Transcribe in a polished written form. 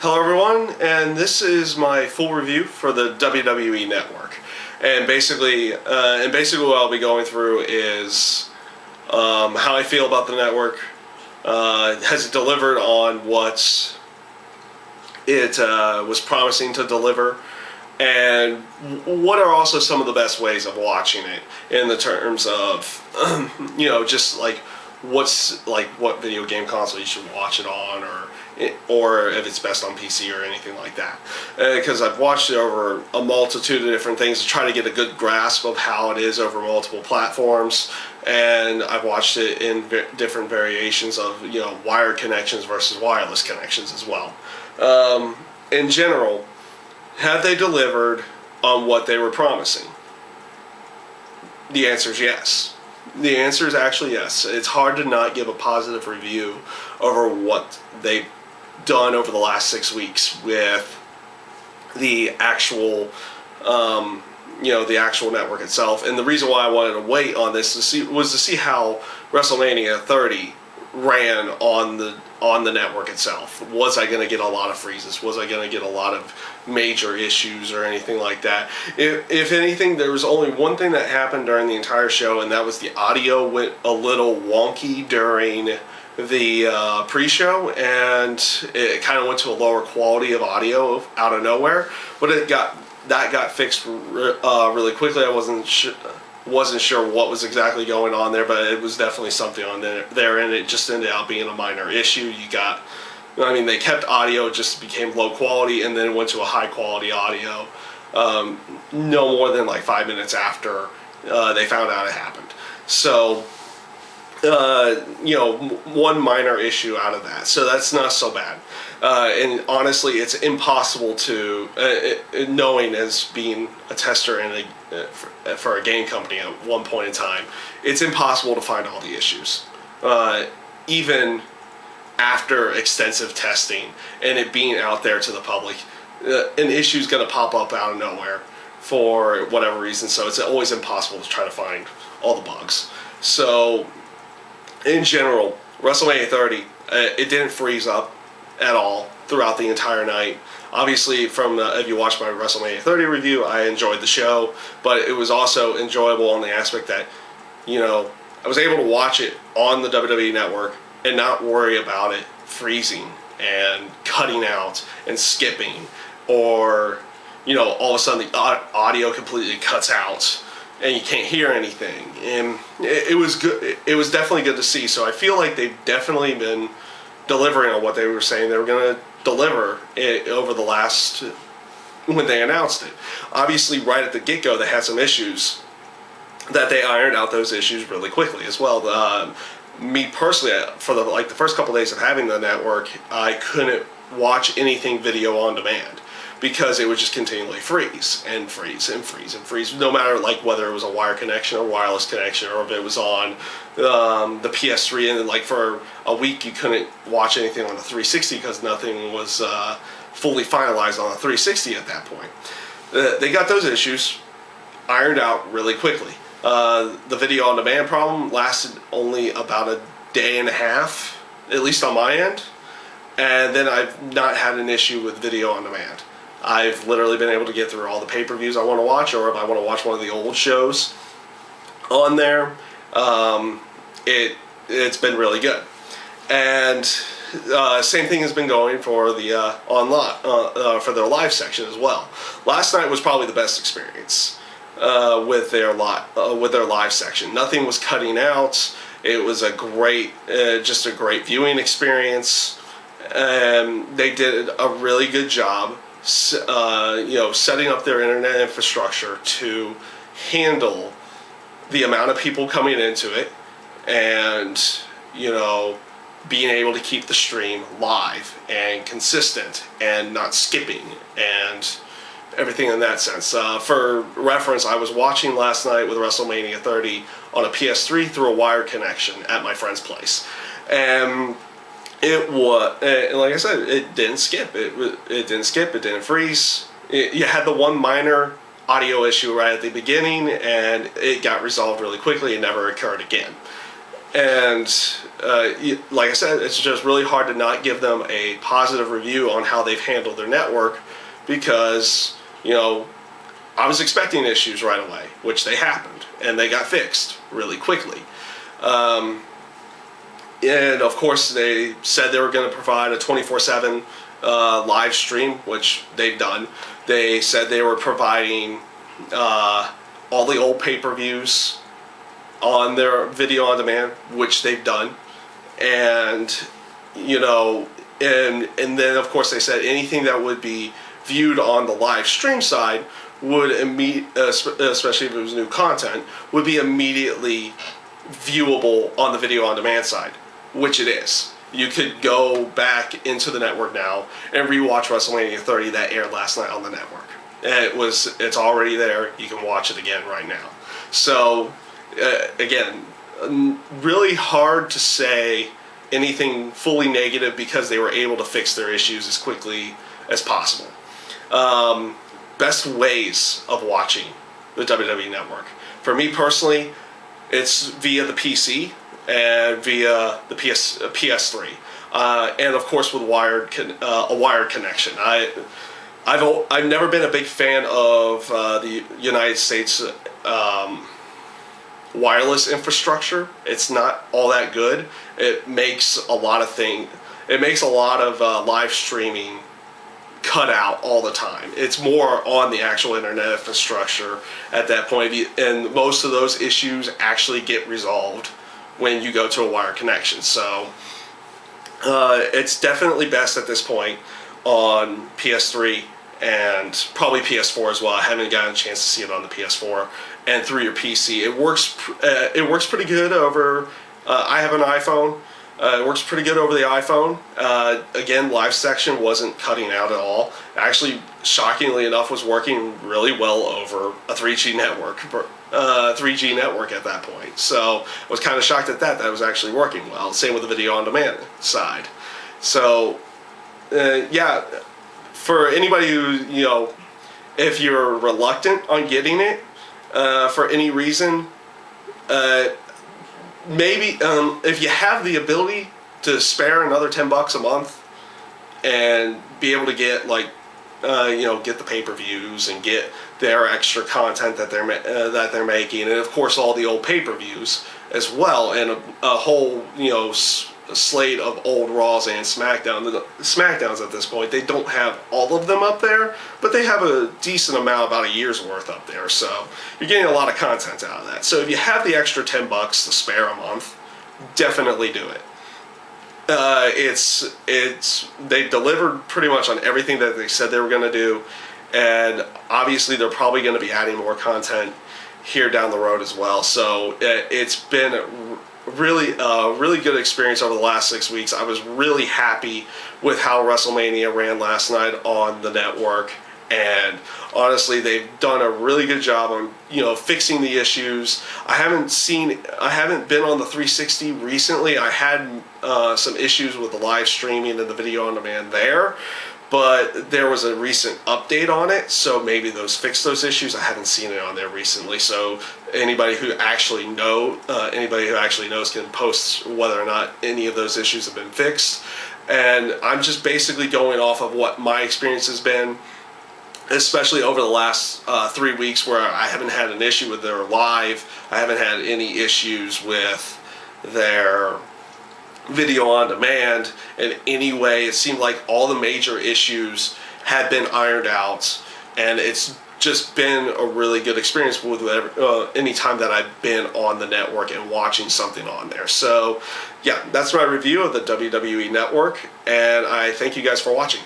Hello everyone, and this is my full review for the WWE Network. And basically what I'll be going through is how I feel about the network. Has it delivered on what it was promising to deliver? And what are also some of the best ways of watching it in the terms of, just like what video game console you should watch it on, or if it's best on PC or anything like that. Because I've watched it over a multitude of different things to try to get a good grasp of how it is over multiple platforms, and I've watched it in different variations of wired connections versus wireless connections as well. In general, have they delivered on what they were promising? The answer is yes. The answer is actually yes. It's hard to not give a positive review over what they've done over the last 6 weeks with the actual, the actual network itself. And the reason why I wanted to wait on this was to see how WrestleMania 30 ran on the network itself. Was I going to get a lot of freezes? Was I going to get a lot of major issues or anything like that? If anything, there was only one thing that happened during the entire show, and that was the audio went a little wonky during the pre-show, and it kind of went to a lower quality of audio out of nowhere. But that got fixed really quickly. I wasn't sure what was exactly going on there, but it was definitely something on there, and it just ended up being a minor issue. They kept audio, it just became low quality, and then went to a high quality audio no more than like 5 minutes after they found out it happened. So, one minor issue out of that. So that's not so bad. And honestly, it's impossible to, knowing as being a tester in for a game company at one point in time, it's impossible to find all the issues. Even after extensive testing and it being out there to the public, an issue is going to pop up out of nowhere for whatever reason. So it's always impossible to try to find all the bugs. So in general, WrestleMania 30, it didn't freeze up at all throughout the entire night. Obviously, if you watched my WrestleMania 30 review, I enjoyed the show, but it was also enjoyable on the aspect that, I was able to watch it on the WWE Network and not worry about it freezing and cutting out and skipping, or, all of a sudden the audio completely cuts out and you can't hear anything. And it was good. It was definitely good to see. So I feel like they've definitely been delivering on what they were saying they were going to deliver over the last, when they announced it. Obviously, right at the get-go, they had some issues that they ironed out those issues really quickly as well. Me personally, for the first couple days of having the network, I couldn't watch anything video on demand, because it would just continually freeze and freeze and freeze and freeze, no matter whether it was a wire connection or wireless connection, or if it was on the PS3, and for a week you couldn't watch anything on the 360 because nothing was fully finalized on the 360 at that point. They got those issues ironed out really quickly. The video on demand problem lasted only about a day and a half, at least on my end, and then I've not had an issue with video on demand. I've literally been able to get through all the pay-per-views I want to watch, or if I want to watch one of the old shows on there, it's been really good. And same thing has been going for the for their live section as well. Last night was probably the best experience with their live section. Nothing was cutting out. It was just a great viewing experience. They did a really good job setting up their internet infrastructure to handle the amount of people coming into it, and being able to keep the stream live and consistent and not skipping and everything in that sense. For reference, I was watching last night with WrestleMania 30 on a PS3 through a wired connection at my friend's place, and it was, like I said, it didn't skip. It didn't skip. It didn't freeze. You had the one minor audio issue right at the beginning, and it got resolved really quickly and never occurred again. And like I said, it's just really hard to not give them a positive review on how they've handled their network, because, I was expecting issues right away, which they happened, and they got fixed really quickly. And of course, they said they were going to provide a 24/7 live stream, which they've done. They said they were providing all the old pay-per-views on their video on demand, which they've done. And and then of course they said anything that would be viewed on the live stream side would especially if it was new content, would be immediately viewable on the video on demand side, which it is. You could go back into the network now and rewatch WrestleMania 30 that aired last night on the network. It's already there. You can watch it again right now. So again, really hard to say anything fully negative, because they were able to fix their issues as quickly as possible. Best ways of watching the WWE Network. For me personally, it's via the PC and via the PS3, and of course with a wired connection. I've never been a big fan of the United States wireless infrastructure. It's not all that good. It makes a lot of live streaming cut out all the time. It's more on the actual internet infrastructure at that point, and most of those issues actually get resolved when you go to a wired connection. So it's definitely best at this point on PS3 and probably PS4 as well. I haven't gotten a chance to see it on the PS4 and through your PC. It works pretty good over. I have an iPhone. It works pretty good over the iPhone. Again, live section wasn't cutting out at all. Actually, shockingly enough, was working really well over a 3G network. 3G network at that point. So I was kind of shocked at that. That was actually working well. Same with the video on demand side. So yeah, for anybody who if you're reluctant on getting it for any reason, maybe if you have the ability to spare another $10 a month and be able to get get the pay-per-views and get their extra content that they're making, and of course all the old pay-per-views as well, and a whole slate of old Raws and SmackDowns at this point. They don't have all of them up there, but they have a decent amount, about a year's worth up there. So you're getting a lot of content out of that. So if you have the extra $10 to spare a month, definitely do it. They delivered pretty much on everything that they said they were going to do, and obviously they're probably going to be adding more content here down the road as well. So it's been really good experience over the last 6 weeks. I was really happy with how WrestleMania ran last night on the network, and honestly they've done a really good job on fixing the issues. I haven't been on the 360 recently. I had some issues with the live streaming and the video on demand there, but there was a recent update on it, so maybe fixed those issues. I haven't seen it on there recently, so anybody who actually knows can post whether or not any of those issues have been fixed. And I'm just basically going off of what my experience has been, especially over the last 3 weeks, where I haven't had an issue with their live. I haven't had any issues with their video on demand in any way. It seemed like all the major issues had been ironed out, and it's just been a really good experience with any time that I've been on the network and watching something on there. So yeah, that's my review of the WWE Network, and I thank you guys for watching.